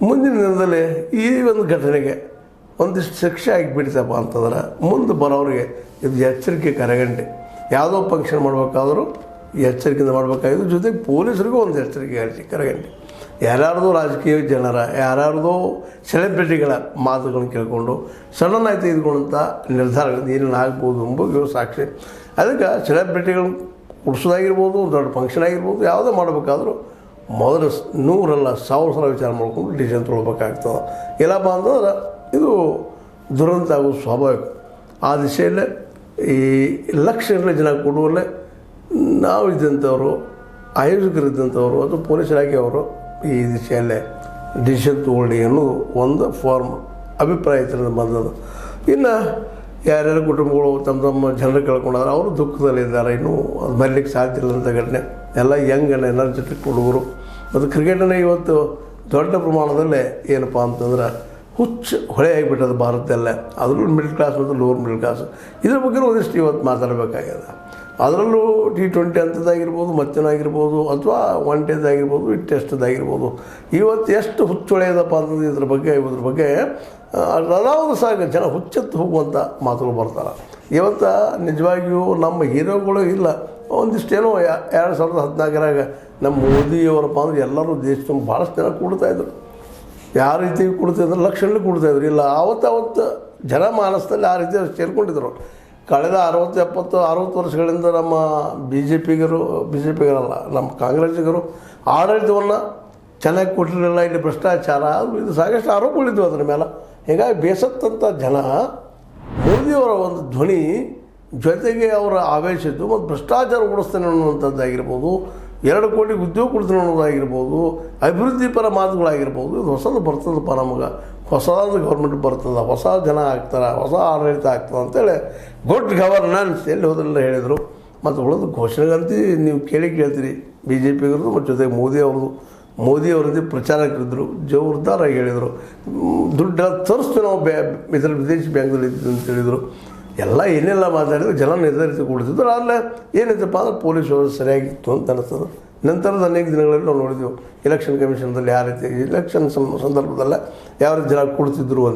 ಮುಂದಿನ ದಿನದಲ್ಲಿ ಈ ಒಂದು ಘಟನೆಗೆ ಒಂದಿಷ್ಟು ಶಿಕ್ಷೆ ಆಗಿಬಿಡ್ತಪ್ಪ ಅಂತಂದ್ರೆ ಮುಂದೆ ಬರೋರಿಗೆ ಇದು ಎಚ್ಚರಿಕೆ ಕರೆಗಂಟೆ. ಯಾವುದೋ ಫಂಕ್ಷನ್ ಮಾಡಬೇಕಾದ್ರೂ ಎಚ್ಚರಿಕೆಯಿಂದ ಮಾಡಬೇಕಾಗಿದ್ದು, ಜೊತೆಗೆ ಪೊಲೀಸರಿಗೂ ಒಂದು ಎಚ್ಚರಿಕೆ ಕರೆಗಂಟೆ. ಯಾರ್ಯಾರ್ದೋ ರಾಜಕೀಯ ಜನರ, ಯಾರ್ಯಾರ್ದೋ ಸೆಲೆಬ್ರಿಟಿಗಳ ಮಾತುಗಳನ್ನು ಕೇಳಿಕೊಂಡು ಸಡನ್ನಾಗಿ ತೆಗೆದುಕೊಂಡಂಥ ನಿರ್ಧಾರಗಳಿಂದ ಏನೇನು ಆಗ್ಬೋದು ಎಂಬುದು ಸಾಕ್ಷಿ. ಅದಕ್ಕೆ ಸೆಲೆಬ್ರಿಟಿಗಳನ್ನ ಉಡ್ಸೋದಾಗಿರ್ಬೋದು, ದೊಡ್ಡ ಫಂಕ್ಷನ್ ಆಗಿರ್ಬೋದು, ಯಾವುದೇ ಮಾಡಬೇಕಾದ್ರೂ ಮೊದಲು 100 ಅಲ್ಲ 1000 ಸಲ ವಿಚಾರ ಮಾಡ್ಕೊಂಡು ಡಿಸಿಷನ್ ತೊಗೊಳ್ಬೇಕಾಗ್ತದೆ. ಇಲ್ಲಪ್ಪ ಅಂತಂದ್ರೆ ಇದು ದುರಂತ ಆಗೋದು ಸ್ವಾಭಾವಿಕ. ಆ ದಿಶೆಯಲ್ಲೇ ಈ ಲಕ್ಷಗಟ್ಟಲೆ ಜನ ಕೊಡುವಲ್ಲೇ ನಾವು ಇದ್ದಂಥವರು, ಆಯೋಜಕರಿದ್ದಂಥವರು ಅಥವಾ ಪೊಲೀಸ್ ಇಲಾಖೆಯವರು ಈ ದಿಶೆಯಲ್ಲೇ ಡಿಸಿಷನ್ ತೊಗೊಳ್ಳಿ ಅನ್ನೋದು ಒಂದು ಫಾರ್ಮ್ ಅಭಿಪ್ರಾಯ ಇದರಿಂದ ಬಂದದ್ದು. ಇನ್ನು ಯಾರ್ಯಾರ ಕುಟುಂಬಗಳು ತಮ್ಮ ಜನರು ಕೇಳ್ಕೊಂಡಾದ್ರೆ ಅವರು ದುಃಖದಲ್ಲಿದ್ದಾರೆ, ಇನ್ನೂ ಅದು ಮರೀಲಿಕ್ಕೆ ಸಾಧ್ಯ ಇಲ್ಲಂಥ ಘಟನೆ. ಎಲ್ಲ ಯಂಗ್ ಆ್ಯಂಡ್ ಎನರ್ಜೆಟಿಕ್ ಹುಡುಗರು. ಮತ್ತು ಕ್ರಿಕೆಟನ್ನು ಇವತ್ತು ದೊಡ್ಡ ಪ್ರಮಾಣದಲ್ಲೇ ಏನಪ್ಪ ಅಂತಂದ್ರೆ ಹುಚ್ಚು ಹೊಳೆ ಆಗಿಬಿಟ್ಟದು ಭಾರತದಲ್ಲೇ, ಅದರಲ್ಲೂ ಮಿಡ್ಲ್ ಕ್ಲಾಸ್ ಮತ್ತು ಲೋವರ್ ಮಿಡ್ಲ್ ಕ್ಲಾಸ್. ಇದ್ರ ಬಗ್ಗೆ ಒಂದಿಷ್ಟು ಇವತ್ತು ಮಾತಾಡಬೇಕಾಗ್ಯದ. ಅದರಲ್ಲೂ T20 ಅಂಥದ್ದಾಗಿರ್ಬೋದು, ಮತ್ತೇನಾಗಿರ್ಬೋದು, ಅಥವಾ 1 ಡೇದಾಗಿರ್ಬೋದು, ಟೆಸ್ಟ್ದಾಗಿರ್ಬೋದು. ಇವತ್ತು ಎಷ್ಟು ಹುಚ್ಚೊಳೆಯದಪ್ಪ ಅಂತಂದ್ರೆ ಇದ್ರ ಬಗ್ಗೆ ಅದಾವುದು ಸಾಕು ಜನ ಹುಚ್ಚೆತ್ತು ಹೋಗುವಂಥ ಮಾತುಗಳು ಬರ್ತಾರೆ. ಇವತ್ತು ನಿಜವಾಗಿಯೂ ನಮ್ಮ ಹೀರೋಗಳು ಇಲ್ಲ. ಒಂದಿಷ್ಟೇನೋ 2014ರಾಗ ನಮ್ಮ ಮೋದಿಯವರಪ್ಪ ಅಂದ್ರೆ ಎಲ್ಲರೂ ದೇಶದ ಭಾಳಷ್ಟು ಜನ ಕೂಡ್ತಾಯಿದ್ರು. ಯಾವ ರೀತಿ ಕೊಡ್ತಾಯಿದ್ರು, ಲಕ್ಷಗಳಲ್ಲಿ ಕೊಡ್ತಾಯಿದ್ರು. ಇಲ್ಲ ಆವತ್ತು ಜನ ಮಾನಸದಲ್ಲಿ ಆ ರೀತಿ ಸೇರ್ಕೊಂಡಿದ್ರು. ಕಳೆದ 60 ವರ್ಷಗಳಿಂದ ನಮ್ಮ ಬಿ ಜೆ ಪಿಗರಲ್ಲ ನಮ್ಮ ಕಾಂಗ್ರೆಸ್ಸಿಗರು ಆಡಳಿತವನ್ನು ಚೆನ್ನಾಗಿ ಕೊಟ್ಟಿರಲಿಲ್ಲ. ಇಲ್ಲಿ ಭ್ರಷ್ಟಾಚಾರ ಇದು ಸಾಕಷ್ಟು ಆರೋಪಗಳಿದ್ವು ಅದರ ಮೇಲೆ. ಹೀಗಾಗಿ ಬೇಸತ್ತಂಥ ಜನ ಮೋದಿಯವರ ಒಂದು ಧ್ವನಿ ಜೊತೆಗೆ ಅವರ ಆವೇಶ ಇತ್ತು. ಮತ್ತು ಭ್ರಷ್ಟಾಚಾರ ಓಡಿಸ್ತಾನೆ ಅನ್ನುವಂಥದ್ದಾಗಿರ್ಬೋದು, 2 ಕೋಟಿ ಉದ್ಯೋಗ ಕೊಡ್ತಾನೆ ಅನ್ನೋದಾಗಿರ್ಬೋದು, ಅಭಿವೃದ್ಧಿ ಪರ ಮಾತುಗಳಾಗಿರ್ಬೋದು. ಇದು ಹೊಸದು ಬರ್ತದಪ್ಪ ನಮಗೆ, ಹೊಸದಾದ ಗೌರ್ಮೆಂಟ್ ಬರ್ತದೆ, ಹೊಸ ಜನ ಆಗ್ತಾರೆ, ಹೊಸ ಆಡಳಿತ ಆಗ್ತದೆ ಅಂತೇಳಿ ಗುಡ್ ಗವರ್ನೆನ್ಸ್ ಎಲ್ಲಿ ಹೋದ್ರೆಲ್ಲ ಹೇಳಿದರು. ಮತ್ತು ಉಳಿದು ಘೋಷಣೆಗಂತೂ ನೀವು ಕೇಳ್ತೀರಿ ಬಿ ಜೆ ಪಿಗರದು. ಮತ್ತು ಜೊತೆಗೆ ಮೋದಿಯವರದ್ದು ಪ್ರಚಾರಕರಿದ್ದರು, ಜೋರ್ದಾರಾಗಿ ಹೇಳಿದರು. ದುಡ್ಡು ತರಿಸ್ತು ನಾವು ಇದರಲ್ಲಿ ವಿದೇಶಿ ಬ್ಯಾಂಕ್ದಲ್ಲಿ ಇದ್ದು ಅಂತ ಹೇಳಿದರು. ಎಲ್ಲ ಏನೆಲ್ಲ ಮಾತಾಡಿದ್ರು ಜನ ನಿರ್ಧರಿಸಿ ಕೊಡ್ತಿದ್ರು. ಆದರೆ ಏನಿತ್ತಪ್ಪ ಅಂದ್ರೆ ಪೊಲೀಸ್ ವ್ಯವಸ್ಥೆ ಸರಿಯಾಗಿತ್ತು ಅಂತ ಅನಿಸ್ತದೆ. ನಂತರದ ಅನೇಕ ದಿನಗಳಲ್ಲಿ ನಾವು ನೋಡಿದೆವು ಎಲೆಕ್ಷನ್ ಕಮಿಷನ್ದಲ್ಲಿ ಯಾವ ರೀತಿ ಎಲೆಕ್ಷನ್ ಸಂದರ್ಭದಲ್ಲ ಯಾವ ರೀತಿ ಜನ ಕೊಡ್ತಿದ್ರು ಅಂತ.